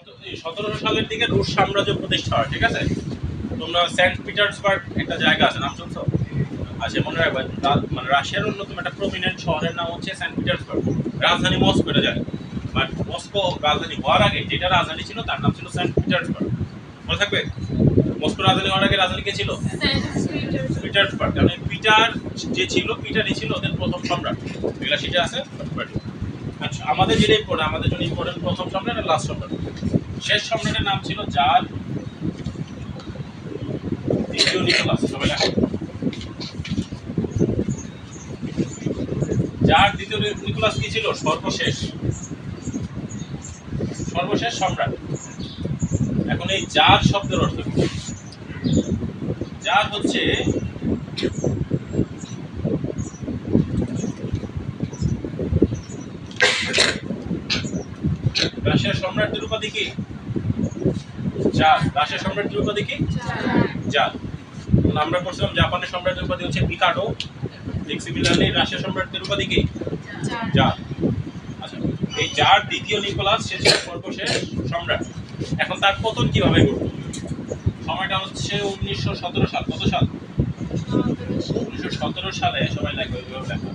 1700 সালের দিকে রুশ সাম্রাজ্য প্রতিষ্ঠা হয়, ঠিক আছে? তোমরা সেন্ট পিটার্সবার্গ একটা জায়গা আছে, নাম শুনছো? আচ্ছা, মনে রাখবে, মানে রাশিয়ার অন্যতম একটা প্রমিনেন্ট শহরের নাম হচ্ছে সেন্ট পিটার্সবার্গ। রাজধানী মস্কো এটা যায়, বাট মস্কো রাজধানী হওয়ার আগে যেটা রাজধানী ছিল তার নাম ছিল সেন্ট পিটার্সবার্গ। মনে থাকবে? মস্কো রাজধানী হওয়ার আগে রাজধানী কে ছিল? পিটার্সবার্গ। কারণ পিটার যে ছিল, পিটারই ছিল ওদের প্রথম সম্রাট। এগুলা সেটা আছে। আচ্ছা, আমাদের যেটা ইম্পর্টেন্ট, আমাদের জন্য ইম্পর্টেন্ট প্রথম সম্রাট আর লাস্ট সম্রাট। শেষ সম্রাটের নাম ছিল জার দ্বিতীয় নিকোলাস। সবাই লেখো। জার দ্বিতীয় নিকোলাস কি ছিল? সর্বশেষ সম্রাট। এখন এই জার শব্দের অর্থ কি? জার হচ্ছে রাশিয়ার সম্রাটের উপাধি কি? জার। রাশিয়ার সম্রাটের উপাধি কি? জার। আমরা করছিলাম জাপানের সম্রাটের উপাধি হচ্ছে মিকাডো। সিমিলারলি রাশিয়ার সম্রাটের উপাধি কি? জার। আচ্ছা, এই জার দ্বিতীয় নিকোলাস সে ছিল সর্বশেষ সম্রাট। এখন তার পতন কিভাবে ঘটল? সময়টা হচ্ছে 1917 সাল। কত সাল? 1917 সালে। সবাই লেখো, এইভাবে লেখো।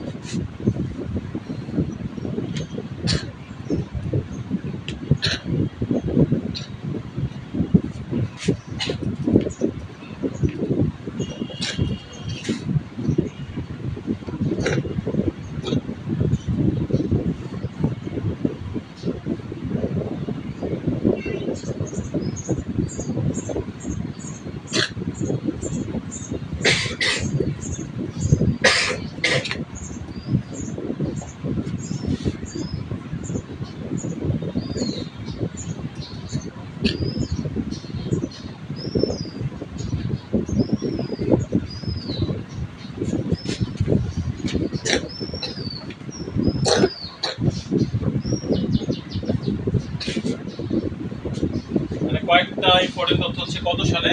কয়েকটা ইম্পর্টেন্ট তথ্য হচ্ছে কত সালে?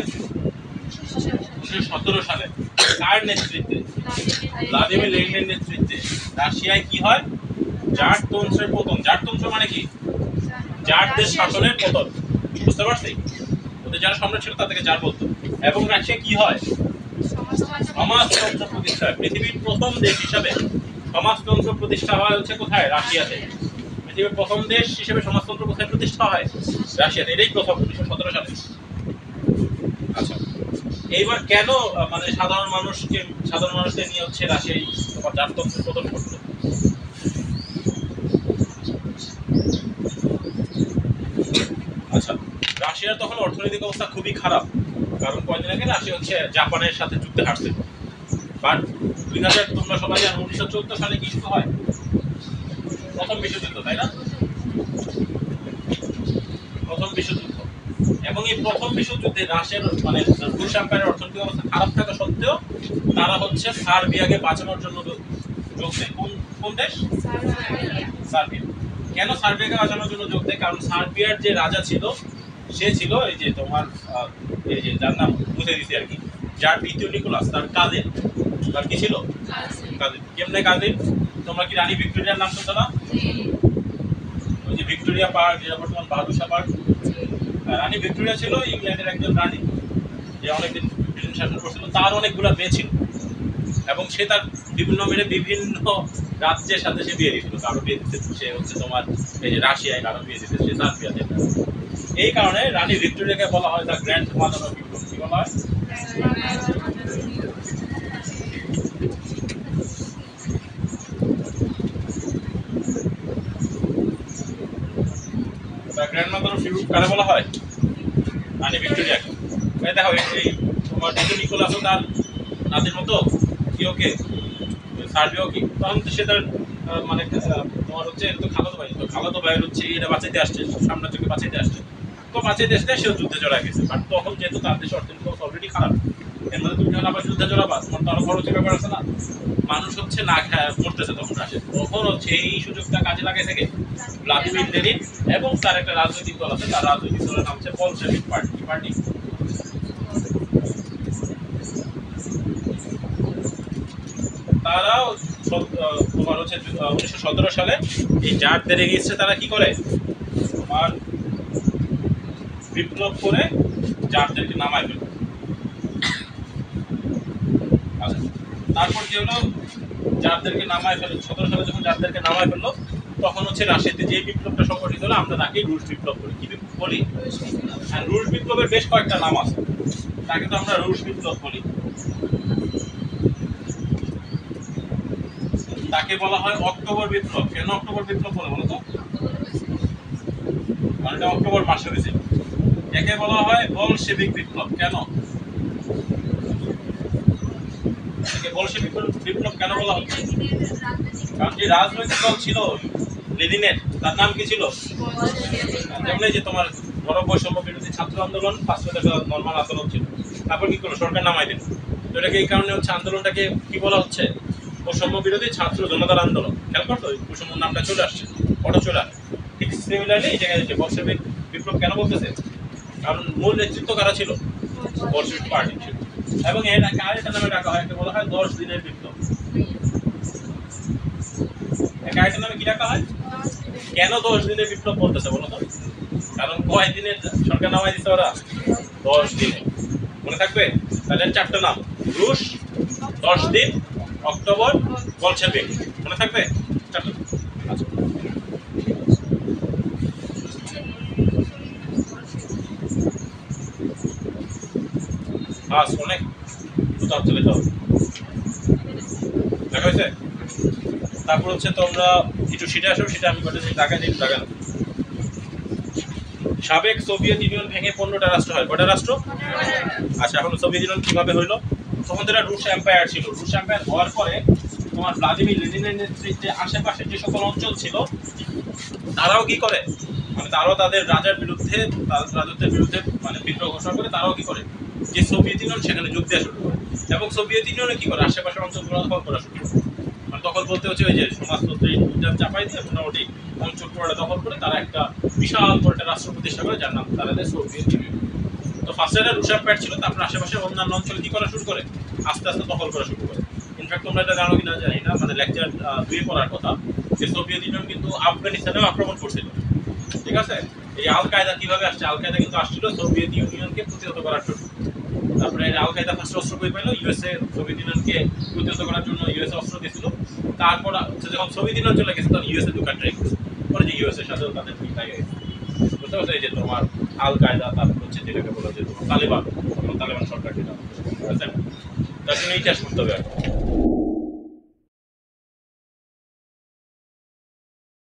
1917 সালে। কার নেতৃত্বে? ভ্লাদিমির লেনিনের নেতৃত্বে রাশিয়ায় কি হয়? জারতন্ত্রের পতন। জারতন্ত্র মানে কি? জারদের শাসনের পতন। বুঝতে পারছি? ওদের যারা সম্রাট ছিল তাদেরকে জার বলতো। এবং রাশিয়া কি হয়? সমাজতন্ত্র প্রতিষ্ঠা। পৃথিবীর প্রথম দেশ হিসাবে সমাজতন্ত্র প্রতিষ্ঠা হয় হচ্ছে কোথায়? রাশিয়াতে। পৃথিবীর প্রথম দেশ হিসেবে সমাজতন্ত্র কোথায় প্রতিষ্ঠা হয়? রাশিয়াতে। এটাই প্রথম, 1917 সালে। আচ্ছা, এইবার কেন মানে সাধারণ মানুষদের নিয়ে হচ্ছে রাশিয়ায় তোমার জারতন্ত্রের পতন ঘটলো? আচ্ছা, রাশিয়ার তখন অর্থনৈতিক অবস্থা খুবই খারাপ। কারণ কয়েকদিন আগে রাশিয়া হচ্ছে জাপানের সাথে যুদ্ধে হারছে। বাট 2000 তোমরা সবাই জানো 1914 সালে কি শুরু হয়? প্রথম বিশ্বযুদ্ধ, তাই না? প্রথম বিশ্বযুদ্ধ। এবং এই প্রথম বিশ্বযুদ্ধে রাশিয়ার মানে রুশ এম্পায়ারের অর্থনৈতিক অবস্থা খারাপ থাকা সত্ত্বেও তারা হচ্ছে সার্বিয়াকে বাঁচানোর জন্য যোগ দেয়। কোন দেশ? সার্বিয়া। কেন সার্বিয়াকে বাঁচানোর জন্য যোগ দেয়? কারণ সার্বিয়ার যে রাজা ছিল সে ছিল এই যে তোমার এই যে যার নাম বুঝে দিচ্ছি আর কি, যার দ্বিতীয় নিকোলাস, তার কাজিন। তার কি ছিল? কাজিন। কেমনে কাজিন? তোমরা কি রানী ভিক্টোরিয়ার নাম শুনছো না? ওই যে ভিক্টোরিয়া পার্ক, যেটা বর্তমান বাহাদুর পার্ক। রানী ভিক্টোরিয়া ছিল ইংল্যান্ডের একজন রানী, যে অনেকদিন ব্রিটেন শাসন করছিল। তার অনেকগুলো মেয়ে ছিল এবং সে তার বিভিন্ন মেয়ে বিভিন্ন রাজ্যের সাথে সে বিয়ে দিয়েছিল। কারো বিয়ে দিতে সে হচ্ছে তোমার এই যে রাশিয়ায়, কারো বিয়ে দিতে সে সার্বিয়াতে। এই কারণে রানী ভিক্টোরিয়াকে বলা হয় the grand mother of Europe. কি বলা হয়? The grand mother of Europe কারে বলা হয়? রানী ভিক্টোরিয়াকে। দেখো এই তোমার দ্বিতীয় নিকোলাসও তার নাতির মতো কি, ওকে সার্বিয়াও কি, তখন সে তার মানে তোমার হচ্ছে তো খালাতো ভাইয়ের হচ্ছে এটা বাঁচাইতে আসছে, সাম্রাজ্যকে বাঁচাইতে আসছে। তো বাঁচাইতে আসলে সেও যুদ্ধে জড়া গেছে। বাট তখন যেহেতু তার দেশ অর্থনীতি অলরেডি খারাপ, এর মধ্যে তুমি যখন আবার যুদ্ধে জড়াবা, তোমার তো আরো খরচের ব্যাপার আছে না? মানুষ হচ্ছে না খায় মরতেছে তখন আসে। তখন হচ্ছে এই সুযোগটা কাজে লাগাই থেকে ভ্লাদিমির লেনিন এবং তার একটা রাজনৈতিক দল আছে, তার রাজনৈতিক দলের নাম হচ্ছে বলশেভিক পার্টি। তারাও তোমার হচ্ছে 1917 সালে এই জারদের এগেইনস্টে তারা কি করে, তোমার বিপ্লব করে জারদেরকে নামায় ফেলল। আচ্ছা, তারপর কি হলো, জারদেরকে নামায় ফেলল 17 সালে যখন জারদেরকে নামায় ফেললো তখন হচ্ছে রাশিয়াতে যে বিপ্লবটা সংগঠিত হলো আমরা তাকেই রুশ বিপ্লব বলি। কি বলি? আর রুশ বিপ্লবের বেশ কয়েকটা নাম আছে, তাকে তো আমরা রুশ বিপ্লব বলি। তাকে বলা হয় অক্টোবর বিপ্লব। কেন অক্টোবর বিপ্লব বলে বলো তো? মানে এটা অক্টোবর মাসে হয়েছে। একে বলা হয় বলশেভিক বিপ্লব। কেন একে বলশেভিক বিপ্লব কেন বলা হচ্ছে? কারণ যে রাজনৈতিক দল ছিল লেনিনের, তার নাম কি ছিল? যেমন এই যে তোমার বড় বৈষম্য বিরোধী ছাত্র আন্দোলন, ফার্স্ট নর্মাল আন্দোলন ছিল, তারপর কি করলো, সরকার নামাই দিল। তো এটাকে এই কারণে হচ্ছে আন্দোলনটাকে কি বলা হচ্ছে? বৈষম্য বিরোধী ছাত্র জনতার আন্দোলন। খেয়াল করতো বৈষম্য নামটা চলে আসছে, অটো চলে আসছে। ঠিক সিমিলারলি এই জায়গায় যে বলশেভিক বিপ্লব কেন বলতেছে? কারণ মূল নেতৃত্ব কারা ছিল? বলশেভিক পার্টি ছিল। এবং এটাকে আরেকটা নামে ডাকা হয়, একে বলা হয় 10 দিনের বিপ্লব। একে আরেকটা নামে কি ডাকা হয়? কেন 10 দিনের বিপ্লব বলতেছে বলো তো? কারণ কয় দিনের সরকার নামাই দিচ্ছে ওরা? 10 দিনে। মনে থাকবে? তাহলে 4টা নাম, রুশ, 10 দিন, অক্টোবর, বলশেভিক। মনে থাকবে? 4টা। আচ্ছা, বাস অনেক উত্তর চলে যাও, দেখা হয়েছে? তারপর হচ্ছে তোমরা একটু সিটে আসো, সেটা আমি বলতে চাই, টাকা দিন টাকা। সাবেক সোভিয়েত ইউনিয়ন ভেঙে 15টা রাষ্ট্র হয়। কয়টা রাষ্ট্র? আচ্ছা, এখন সোভিয়েত ইউনিয়ন কিভাবে হইলো? তখন যেটা রুশ এম্পায়ার ছিল, রুশ এম্পায়ার হওয়ার পরে তোমার ভ্লাদিমির লেনিনের নেতৃত্বে আশেপাশে যে সকল অঞ্চল ছিল তারাও কি করে, মানে তারাও তাদের রাজার বিরুদ্ধে, তাদের রাজত্বের বিরুদ্ধে মানে বিদ্রোহ ঘোষণা করে। তারাও কি করে, যে সোভিয়েত ইউনিয়ন সেখানে যোগ দেওয়া শুরু করে। এবং সোভিয়েত ইউনিয়নে কি করে, আশেপাশের অঞ্চলগুলো দখল করা শুরু করে। মানে দখল বলতে হচ্ছে ওই যে সমাজতন্ত্রী চাপাই দিয়ে মোটামুটি অঞ্চল পুরোটা দখল করে তারা একটা বিশাল বড় একটা রাষ্ট্র প্রতিষ্ঠা করে, যার নাম তারা দেয় সোভিয়েত ইউনিয়ন। তো ফার্স্টে একটা রুশ এম্পায়ার ছিল, তারপর আশেপাশের অন্যান্য অঞ্চল কি করা শুরু করে, আস্তে আস্তে দখল করা শুরু করে। ইনফ্যাক্ট তোমরা এটা জানো কিনা জানি না, মানে লেকচার 2 পড়ার কথা, যে সোভিয়েত ইউনিয়ন কিন্তু আফগানিস্তানেও আক্রমণ করছিল। ঠিক আছে? এই আল কায়দা কিভাবে আসছে? আল কায়দা কিন্তু আসছিল সোভিয়েত ইউনিয়নকে প্রতিহত করার জন্য। তারপরে আল কায়দা ফার্স্ট অস্ত্র কই পাইলো, ইউএসএ সোভিয়েত ইউনিয়নকে প্রতিহত করার জন্য ইউএসএ অস্ত্র দিয়েছিল। তারপর হচ্ছে যখন সোভিয়েত ইউনিয়ন চলে গেছে তখন ইউএসএ ঢোকার ট্রাই করছে, পরে যে ইউএসএ এর সাথেও তাদের ঠিক লাগে গেছে। বুঝতে পারছো? এই যে তোমার আল কায়দা, তারপর হচ্ছে যেটাকে বলা যে তালেবান, তালেবান সরকার যেটা, বুঝতে পারছেন? তার জন্য ইতিহাস করতে হবে।